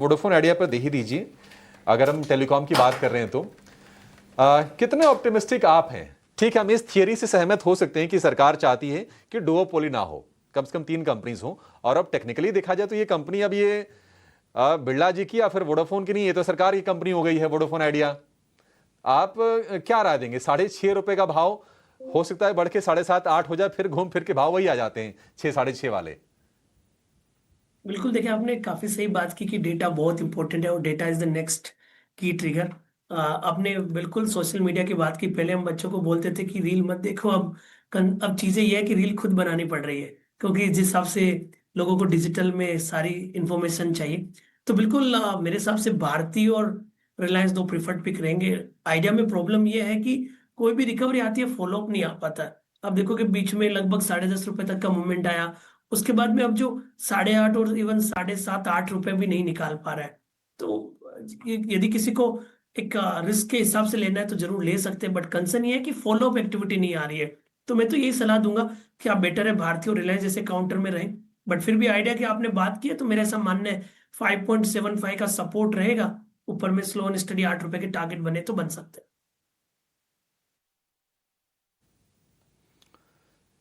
Vodafone idea पर दे ही दीजिए। अगर हम टेलीकॉम की बात कर रहे हैं तो कितने ऑप्टिमिस्टिक आप हैं? ठीक है, हम इस थियरी से सहमत हो सकते हैं कि सरकार चाहती है कि डुओपोली ना हो, कम से कम 3 कंपनीज हो। और अब टेक्निकली देखा जाए तो ये कंपनी अब ये बिरला जी की या फिर वोडाफोन की नहीं, ये तो सरकार की कंपनी हो गई है वोडाफोन आइडिया। आप क्या राय देंगे? ₹6.5 का भाव हो सकता है बढ़ के 7.5-8 हो जाए, फिर घूम फिर के भाव वही आ जाते हैं 6-6.5 वाले। बिल्कुल, देखिए आपने काफी सही बात की कि डेटा बहुत इंपॉर्टेंट है और डेटा इज द नेक्स्ट की ट्रिगर। आपने बिल्कुल सोशल मीडिया की बात की। पहले हम बच्चों को बोलते थे कि रील मत देखो, अब चीजें ये है कि रील खुद बनानी पड़ रही है, क्योंकि जिस हिसाब से लोगों को डिजिटल में सारी इंफॉर्मेशन चाहिए। तो बिल्कुल मेरे हिसाब से भारती और रिलायंस दो प्रिफर्ड पिक रहेंगे। आइडिया में प्रॉब्लम यह है कि कोई भी रिकवरी आती है, फॉलोअप नहीं आ पाता है। अब देखो कि बीच में लगभग ₹10.5 तक का मूवमेंट आया, उसके बाद में अब जो 8.5 और इवन 7.5-8 रुपए भी नहीं निकाल पा रहा है। तो यदि किसी को एक रिस्क के हिसाब से लेना है तो जरूर ले सकते हैं, बट कंसर्न ये है कि फॉलोअप एक्टिविटी नहीं आ रही है। तो मैं तो यही सलाह दूंगा कि आप बेटर है भारतीय और रिलायंस जैसे काउंटर में रहें। बट फिर भी आइडिया की आपने बात की है तो मेरा ऐसा मानना है 5.75 का सपोर्ट रहेगा। ऊपर में स्लो एंड स्टडी ₹8 के टारगेट बने तो बन सकते हैं।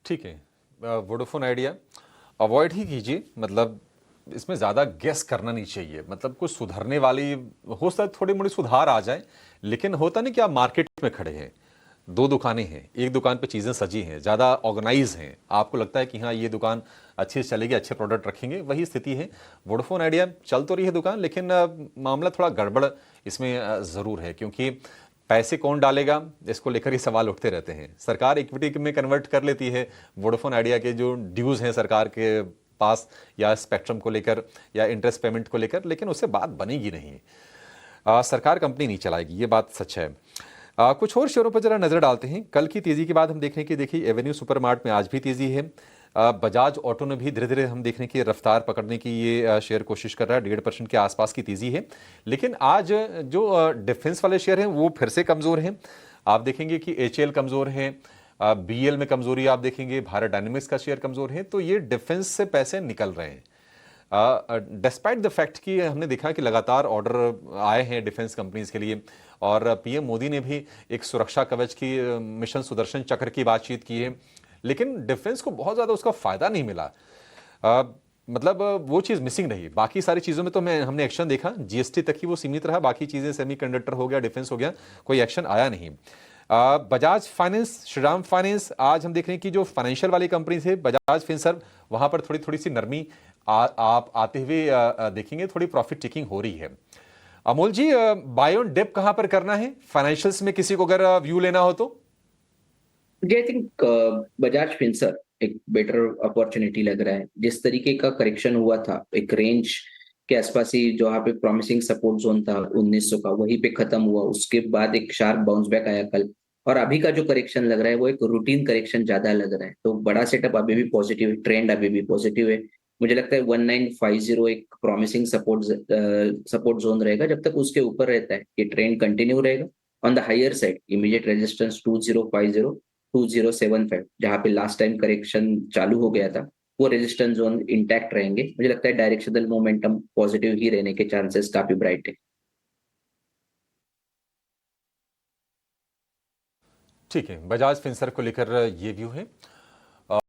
ठीक है, वोडाफोन आइडिया अवॉइड ही कीजिए। मतलब इसमें ज़्यादा गेस करना नहीं चाहिए। मतलब कुछ सुधरने वाली हो सकता है, थोड़ी मोड़ी सुधार आ जाए, लेकिन होता नहीं कि आप मार्केट में खड़े हैं, 2 दुकानें हैं, एक दुकान पे चीज़ें सजी हैं, ज़्यादा ऑर्गेनाइज हैं, आपको लगता है कि हाँ ये दुकान अच्छी से चलेगी, अच्छे प्रोडक्ट रखेंगे, वही स्थिति है। वोडाफोन आइडिया चल तो रही है दुकान, लेकिन मामला थोड़ा गड़बड़ इसमें ज़रूर है, क्योंकि पैसे कौन डालेगा इसको लेकर ही सवाल उठते रहते हैं। सरकार इक्विटी में कन्वर्ट कर लेती है वोडाफोन आइडिया के जो ड्यूज़ हैं सरकार के पास, या स्पेक्ट्रम को लेकर या इंटरेस्ट पेमेंट को लेकर, लेकिन उससे बात बनेगी नहीं। सरकार कंपनी नहीं चलाएगी, ये बात सच है। कुछ और शेयरों पर जरा नजर डालते हैं। कल की तेजी के बाद हम देख रहे हैं कि देखिए एवेन्यू सुपरमार्ट में आज भी तेजी है। बजाज ऑटो ने भी धीरे धीरे हम देख रहे हैं कि रफ्तार पकड़ने की ये शेयर कोशिश कर रहा है, 1.5% के आसपास की तेजी है। लेकिन आज जो डिफेंस वाले शेयर हैं वो फिर से कमजोर हैं। आप देखेंगे कि एचएल कमजोर है, बीएल में कमजोरी आप देखेंगे, भारत डायनेमिक्स का शेयर कमजोर है। तो ये डिफेंस से पैसे निकल रहे हैं, डिस्पाइट द फैक्ट कि हमने देखा कि लगातार ऑर्डर आए हैं डिफेंस कंपनीज के लिए। और पीएम मोदी ने भी एक सुरक्षा कवच की मिशन सुदर्शन चक्र की बातचीत की है, लेकिन डिफेंस को बहुत ज़्यादा उसका फ़ायदा नहीं मिला। मतलब वो चीज़ मिसिंग रही। बाकी सारी चीज़ों में तो हमने एक्शन देखा, जीएसटी तक ही वो सीमित रहा, बाकी चीज़ें सेमीकंडक्टर हो गया, डिफेंस हो गया, कोई एक्शन आया नहीं। बजाज फाइनेंस, श्रीराम फाइनेंस, आज हम देख रहे हैं कि जो फाइनेंशियल वाली कंपनी है बजाज फिनसर्व, वहां पर थोड़ी थोड़ी सी नरमी आप आते हुए देखेंगे, थोड़ी प्रॉफिट टेकिंग हो रही है। अमोल जी, बाय ऑन डिप कहां पर करना है फाइनेंशियल्स में, किसी को अगर व्यू लेना हो तो? मुझे आई थिंक बजाज फिंसर एक बेटर अपॉर्चुनिटी लग रहा है। जिस तरीके का करेक्शन हुआ था एक रेंज के आसपास ही, जहाँ पे प्रॉमिसिंग सपोर्ट जोन था 1900 का, वहीं पे खत्म हुआ। उसके बाद एक शार्प बाउंस बैक आया कल, और अभी का जो करेक्शन लग रहा है वो एक रूटीन करेक्शन ज्यादा लग रहा है। तो बड़ा सेटअप अभी भी पॉजिटिव है, ट्रेंड अभी भी पॉजिटिव है। मुझे लगता है 1950 एक प्रॉमिसिंग सपोर्ट जोन रहेगा। जब तक उसके ऊपर रहता है ये ट्रेंड कंटिन्यू रहेगा। On the higher side immediate resistance 2050, 2075, जहां पे लास्ट टाइम करेक्शन चालू हो गया था, वो रेजिस्टेंस जोन इंटैक्ट रहेंगे। मुझे लगता है डायरेक्शनल मोमेंटम पॉजिटिव ही रहने के चांसेस काफी ब्राइट है। ठीक है, बजाज फिनसर्व को लेकर ये व्यू है।